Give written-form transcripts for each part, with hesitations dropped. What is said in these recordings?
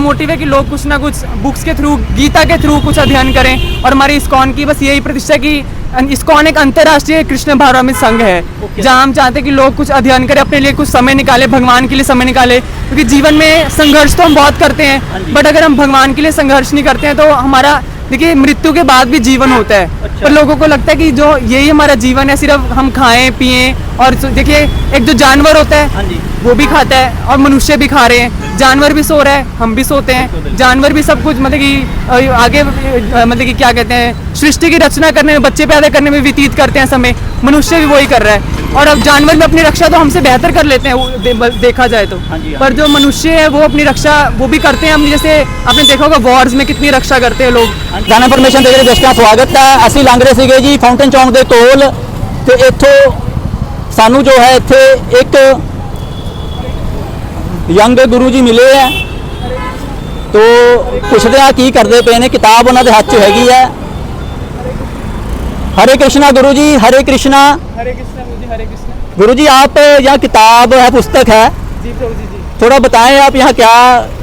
Motive है कि लोग कुछ ना कुछ बुक्स के थ्रू, गीता के थ्रू कुछ अध्ययन करें। और हमारी इस्कॉन की बस यही प्रतिष्ठा कि इस्कॉन एक अंतर्राष्ट्रीय कृष्ण भावनामृत संघ है, जहाँ हम चाहते हैं कि लोग कुछ अध्ययन करें, अपने लिए कुछ समय निकाले, भगवान के लिए समय निकाले। क्योंकि जीवन में संघर्ष तो हम बहुत करते हैं, बट अगर हम भगवान के लिए संघर्ष नहीं करते हैं तो हमारा, देखिए, मृत्यु के बाद भी जीवन होता है। पर लोगों को लगता है कि जो यही हमारा जीवन है, सिर्फ हम खाएं पिएं। और देखिए, एक जो जानवर होता है वो भी खाता है और मनुष्य भी खा रहे हैं, जानवर भी सो रहा है, हम भी सोते हैं, जानवर भी सब कुछ मतलब कि आगे मतलब कि क्या कहते हैं, सृष्टि की रचना करने में, बच्चे पैदा करने में व्यतीत करते हैं समय, मनुष्य भी वही कर रहा है। और अब जानवर में अपनी रक्षा तो हमसे बेहतर कर लेते हैं देखा जाए तो, पर जो मनुष्य है वो अपनी रक्षा वो भी करते हैं। हम जैसे आपने देखा होगा वॉर्स में कितनी रक्षा करते हैं लोग। जन इन्फॉर्मेशन देख रहे दोस्तों, स्वागत है। ਅਸੀਂ ਲੰਘ ਰਹੇ ਸੀਗੇ ਜੀ फाउंटेन चौक ਦੇ ਕੋਲ, ਤੇ ਇੱਥੋਂ ਸਾਨੂੰ ਜੋ ਹੈ ਇੱਥੇ ਇੱਕ ਯੰਗ ਗੁਰੂ ਜੀ ਮਿਲੇ ਹੈ। तो ਪੁੱਛਦੇ ਆ ਕੀ ਕਰਦੇ ਪਏ ਨੇ। ਕਿਤਾਬ ਉਹਨਾਂ ਦੇ ਹੱਥ 'ਚ ਹੈਗੀ ਹੈ। हरे कृष्णा गुरु जी, हरे कृष्णा। हरे कृष्णा गुरु जी, हरे कृष्णा। गुरु जी, आप यहाँ किताब है, पुस्तक है, जी प्रभु जी। थोड़ा बताएं आप यहाँ क्या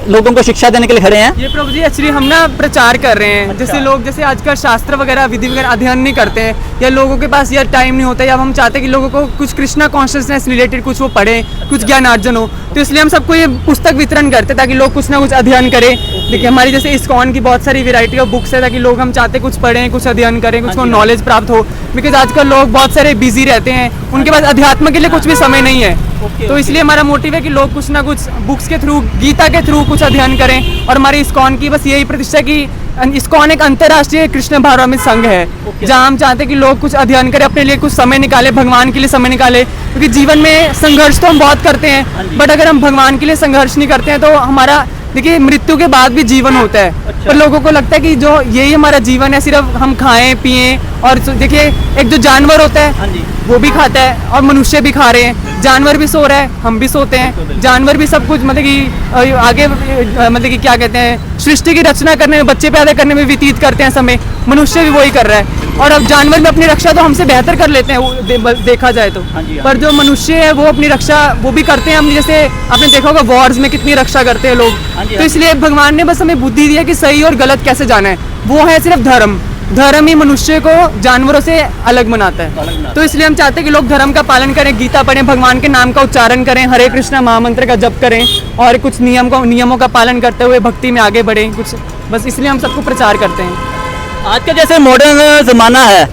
लोगों को शिक्षा देने के लिए खड़े हैं? ये प्रभु जी एक्चुअली हम ना प्रचार कर रहे हैं। जैसे लोग जैसे आजकल शास्त्र वगैरह विधि वगैरह अध्ययन नहीं करते हैं, या लोगों के पास यार टाइम नहीं होता, या हम चाहते हैं कि लोगों को कुछ कृष्णा कॉन्शियसनेस रिलेटेड कुछ वो पढ़ें, कुछ ज्ञान अर्जन हो, तो इसलिए हम सबको ये पुस्तक वितरण करते हैं ताकि लोग कुछ ना कुछ अध्ययन करें। देखिए, हमारी जैसे इस्कॉन की बहुत सारी वैरायटी ऑफ बुक्स है, ताकि लोग, हम चाहते हैं कुछ पढ़ें, कुछ अध्ययन करें, कुछ को नॉलेज प्राप्त हो। बिकॉज आजकल लोग बहुत सारे बिजी रहते हैं, उनके पास अध्यात्म के लिए कुछ भी समय नहीं है। तो इसलिए हमारा मोटिव है कि लोग कुछ ना कुछ बुक्स के थ्रू, गीता के थ्रू कुछ अध्ययन करें। और हमारी इस्कॉन की बस यही प्रतिष्ठा कि इस्कॉन एक अंतर्राष्ट्रीय कृष्ण भावनामृत संघ है, जहाँ हम चाहते हैं कि लोग कुछ अध्ययन करें, अपने लिए कुछ समय निकाले, भगवान के लिए समय निकाले। क्योंकि जीवन में संघर्ष तो हम बहुत करते हैं, बट अगर हम भगवान के लिए संघर्ष नहीं करते हैं तो हमारा, देखिए, मृत्यु के बाद भी जीवन होता है। पर लोगों को लगता है कि जो यही हमारा जीवन है, सिर्फ हम खाएं पिएं। और देखिए, एक जो जानवर होता है वो भी खाता है और मनुष्य भी खा रहे हैं, जानवर भी सो रहा है, हम भी सोते हैं, जानवर भी सब कुछ मतलब कि आगे मतलब कि क्या कहते हैं, सृष्टि की रचना करने में, बच्चे पैदा करने में व्यतीत करते हैं समय, मनुष्य भी वही कर रहा है। और अब जानवर में अपनी रक्षा तो हमसे बेहतर कर लेते हैं देखा जाए तो, पर जो मनुष्य है वो अपनी रक्षा वो भी करते हैं। हम जैसे आपने देखा होगा वॉर्स में कितनी रक्षा करते हैं लोग। तो इसलिए भगवान ने बस हमें बुद्धि दी है कि सही और गलत कैसे जाना है, वो है सिर्फ धर्म। धर्म ही मनुष्य को जानवरों से अलग बनाता है। तो इसलिए हम चाहते हैं कि लोग धर्म का पालन करें, गीता पढ़ें, भगवान के नाम का उच्चारण करें, हरे कृष्णा महामंत्र का जप करें, और कुछ नियमों का पालन करते हुए भक्ति में आगे बढ़ें कुछ, बस इसलिए हम सबको प्रचार करते हैं। आज का जैसे मॉडर्न ज़माना है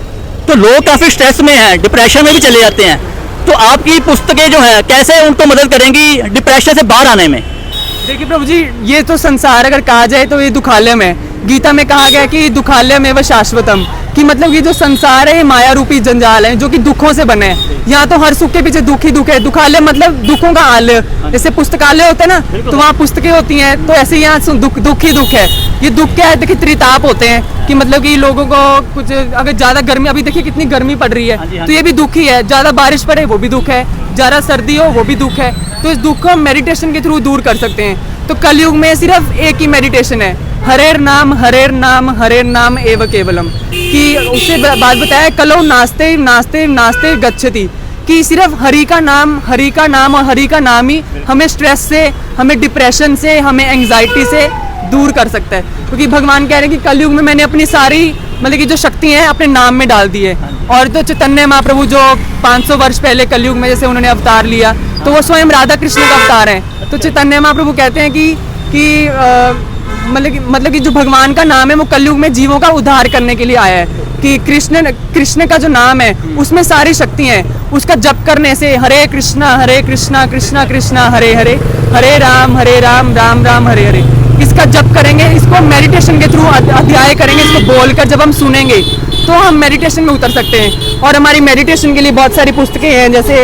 तो लोग काफ़ी स्ट्रेस में हैं, डिप्रेशन में भी चले जाते हैं, तो आपकी पुस्तकें जो हैं कैसे उनको मदद करेंगी डिप्रेशन से बाहर आने में? देखिए प्रभु जी, ये तो संसार अगर कहा जाए तो ये दुखालय में, गीता में कहा गया कि दुखालय में व शाश्वतम, कि मतलब ये जो संसार है ये माया रूपी जंजाल है जो कि दुखों से बने हैं। यहाँ तो हर सुख के पीछे दुख ही दुख है। दुखालय मतलब दुखों का आलय, जैसे पुस्तकालय होते हैं ना, तो वहाँ पुस्तकें होती हैं, तो ऐसे यहाँ दुख ही दुख है। ये दुख क्या है, देखिए त्रिताप होते हैं, कि मतलब कि लोगों को कुछ, अगर ज्यादा गर्मी, अभी देखिए कितनी गर्मी पड़ रही है, तो ये भी दुख ही है। ज्यादा बारिश पड़े वो भी दुख है, ज्यादा सर्दी हो वो भी दुख है। तो इस दुख को हम मेडिटेशन के थ्रू दूर कर सकते हैं। तो कलयुग में सिर्फ एक ही मेडिटेशन है, हरेर नाम एव केवलम, कि उससे बात बताया कलो नास्ते नास्ते नास्ते गच्छति, कि सिर्फ हरि का नाम और हरि का नाम ही हमें स्ट्रेस से, हमें डिप्रेशन से, हमें एंग्जाइटी से दूर कर सकता है। क्योंकि भगवान कह रहे हैं कि कलयुग में मैंने अपनी सारी मतलब कि जो शक्ति है अपने नाम में डाल दी है। और तो चैतन्य महाप्रभु जो 500 वर्ष पहले कलयुग में जैसे उन्होंने अवतार लिया, तो वो स्वयं राधा कृष्ण का अवतार है। तो चैतन्य महाप्रभु कहते हैं कि मतलब कि जो भगवान का नाम है वो कलयुग में जीवों का उद्धार करने के लिए आया है। कि कृष्ण का जो नाम है उसमें सारी शक्ति है। उसका जप करने से हरे कृष्णा कृष्णा कृष्णा हरे हरे, हरे राम राम राम हरे हरे, इसका जप करेंगे, इसको मेडिटेशन के थ्रू अध्याय करेंगे, इसको बोलकर जब हम सुनेंगे तो हम मेडिटेशन में उतर सकते हैं। और हमारी मेडिटेशन के लिए बहुत सारी पुस्तकें हैं, जैसे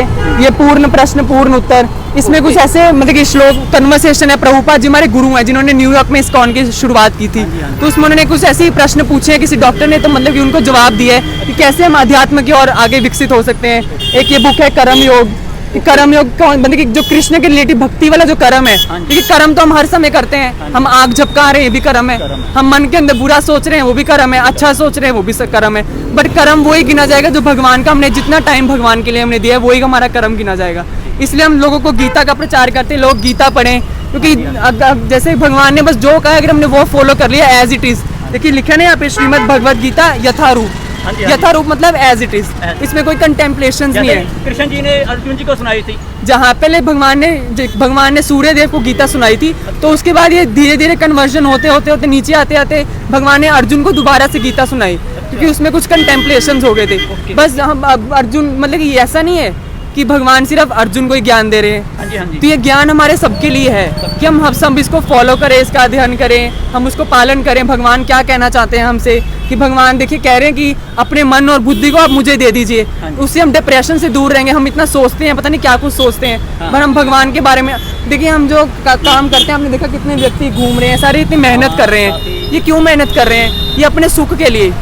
ये पूर्ण प्रश्न पूर्ण उत्तर, इसमें कुछ ऐसे मतलब कि श्लोक कन्वर्सेशन है। प्रभुपाद जी हमारे गुरु हैं जिन्होंने न्यूयॉर्क में इस्कॉन की शुरुआत की थी, तो उसमें उन्होंने कुछ ऐसे ही प्रश्न पूछे हैं किसी डॉक्टर ने, तो मतलब कि उनको जवाब दिया है कि कैसे हम अध्यात्म की ओर आगे विकसित हो सकते हैं। एक ये बुक है कर्म योग, कर्म योग मतलब कि जो कृष्ण के रिलेटिव भक्ति वाला जो कर्म है, क्योंकि कर्म तो हम हर समय करते हैं, हम आग झपका रहे हैं ये भी कर्म है, हम मन के अंदर बुरा सोच रहे हैं वो भी कर्म है, अच्छा सोच रहे हैं वो भी कर्म है। बट कर्म वही गिना जाएगा जो भगवान का हमने जितना टाइम भगवान के लिए हमने दिया है, वही हमारा कर्म गिना जाएगा। इसलिए हम लोगों को गीता का प्रचार करते हैं, लोग गीता पढ़ें, क्योंकि जैसे भगवान ने बस जो कहा अगर हमने वो फॉलो कर लिया एज इट इज। देखिए लिखा है ना यहाँ पे श्रीमद् भगवद गीता यथारूप। हाँ जी, हाँ जी। यथारूप मतलब एज इट इज, इसमें कोई कंटेम्पलेशन नहीं है। कृष्ण जी ने अर्जुन जी को सुनाई थी। जहाँ पहले भगवान ने सूर्य देव को गीता सुनाई थी, तो उसके बाद ये धीरे धीरे कन्वर्जन होते होते होते नीचे आते आते भगवान ने अर्जुन को दोबारा से गीता सुनाई, क्योंकि उसमें कुछ कंटेम्पलेशन हो गए थे। बस हम अब अर्जुन मतलब कि ऐसा नहीं है कि भगवान सिर्फ अर्जुन को ही ज्ञान दे रहे हैं। हाँ जी, हाँ जी। तो ये ज्ञान हमारे सबके लिए है कि हम सब इसको फॉलो करें, इसका अध्ययन करें, हम उसको पालन करें। भगवान क्या कहना चाहते हैं हमसे कि भगवान देखिए कह रहे हैं कि अपने मन और बुद्धि को आप मुझे दे दीजिए, उससे हम डिप्रेशन से दूर रहेंगे। हम इतना सोचते हैं, पता नहीं क्या कुछ सोचते हैं, पर हम भगवान के बारे में देखिए हम जो काम करते हैं, आपने देखा कितने व्यक्ति घूम रहे हैं, सारे इतनी मेहनत कर रहे हैं। ये क्यों मेहनत कर रहे हैं? ये अपने सुख के लिए।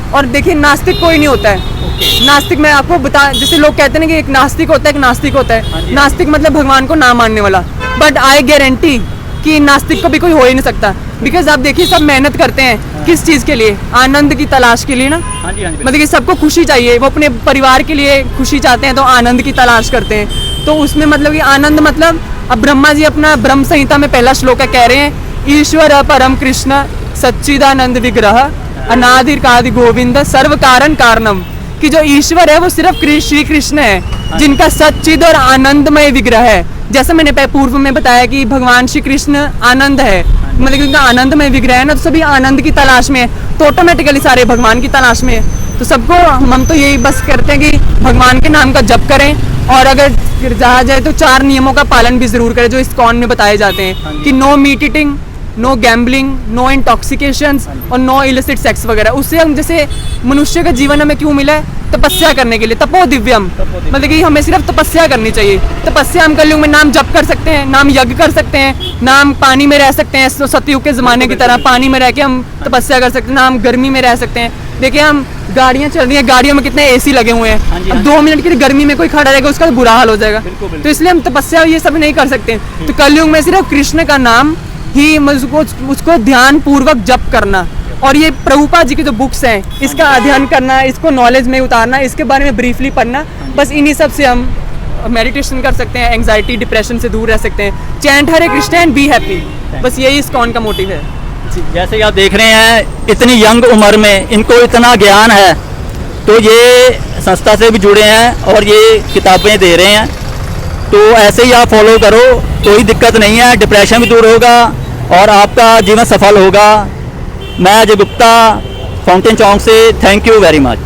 और देखिए नास्तिक कोई नहीं होता है। नास्तिक मैं आपको बता, जैसे लोग कहते हैं ना कि एक नास्तिक होता है, एक नास्तिक होता है। नास्तिक मतलब भगवान को ना मानने वाला। बट आई गारंटी कि नास्तिक को भी कोई हो ही नहीं सकता, बिकॉज आप देखिए सब मेहनत करते हैं किस चीज़ के लिए? आनंद की तलाश के लिए ना। हाँ जी, हाँ जी। मतलब कि सबको खुशी चाहिए, वो अपने परिवार के लिए खुशी चाहते हैं, तो आनंद की तलाश करते हैं। तो उसमें मतलब कि आनंद मतलब अब ब्रह्मा जी अपना ब्रह्म संहिता में पहला श्लोक है, कह रहे हैं ईश्वर परम कृष्ण सच्चिदानंद विग्रह अनादिर कादि गोविंद सर्व कारण कारणम, कि जो ईश्वर है वो सिर्फ श्री कृष्ण है, जिनका सच्चिद और आनंदमय विग्रह है। जैसा मैंने पूर्व में बताया कि भगवान श्री कृष्ण आनंद है, मतलब कि उनका आनंदमय विग्रह है ना, तो सभी आनंद की तलाश में है, तो ऑटोमेटिकली सारे भगवान की तलाश में है। तो सबको हम तो यही बस करते हैं कि भगवान के नाम का जप करें, और अगर कहा जाए तो 4 नियमों का पालन भी जरूर करें जो इस्कॉन में बताए जाते हैं कि no meat eating, no gambling, no intoxications और नो इलिसिट सेक्स वगैरह। उससे हम जैसे मनुष्य का जीवन हमें क्यों मिला है? तपस्या करने के लिए, तपो दिव्यम, मतलब कि हमें सिर्फ तपस्या करनी चाहिए। तपस्या हम कलयुग में नाम जप कर सकते हैं, नाम यज्ञ कर सकते हैं, नाम पानी में रह सकते हैं, सतयुग के ज़माने की तरह पानी में रह के हम तपस्या कर सकते हैं, नाम गर्मी में रह सकते हैं। देखिए हम गाड़ियाँ चल रही हैं, गाड़ियों में कितने एसी लगे हुए हैं, अब 2 मिनट के लिए गर्मी में कोई खड़ा रहेगा उसका बुरा हाल हो जाएगा। तो इसलिए हम तपस्या ये सब नहीं कर सकते। तो कलयुग में सिर्फ कृष्ण का नाम ही उसको ध्यान पूर्वक जप करना, और ये प्रभुपाद जी की जो बुक्स हैं इसका अध्ययन करना, इसको नॉलेज में उतारना, इसके बारे में ब्रीफली पढ़ना, बस इन्हीं सब से हम मेडिटेशन कर सकते हैं, एंग्जाइटी डिप्रेशन से दूर रह सकते हैं। Chant Hare Krishna and be happy, बस यही इस्कॉन का मोटिव है। जैसे आप देख रहे हैं इतनी यंग उम्र में इनको इतना ज्ञान है, तो ये संस्था से भी जुड़े हैं और ये किताबें दे रहे हैं। तो ऐसे ही आप फॉलो करो, कोई दिक्कत नहीं है, डिप्रेशन भी दूर होगा और आपका जीवन सफल होगा। मैं अजय गुप्ता फाउंटेन चौक से, थैंक यू वेरी मच।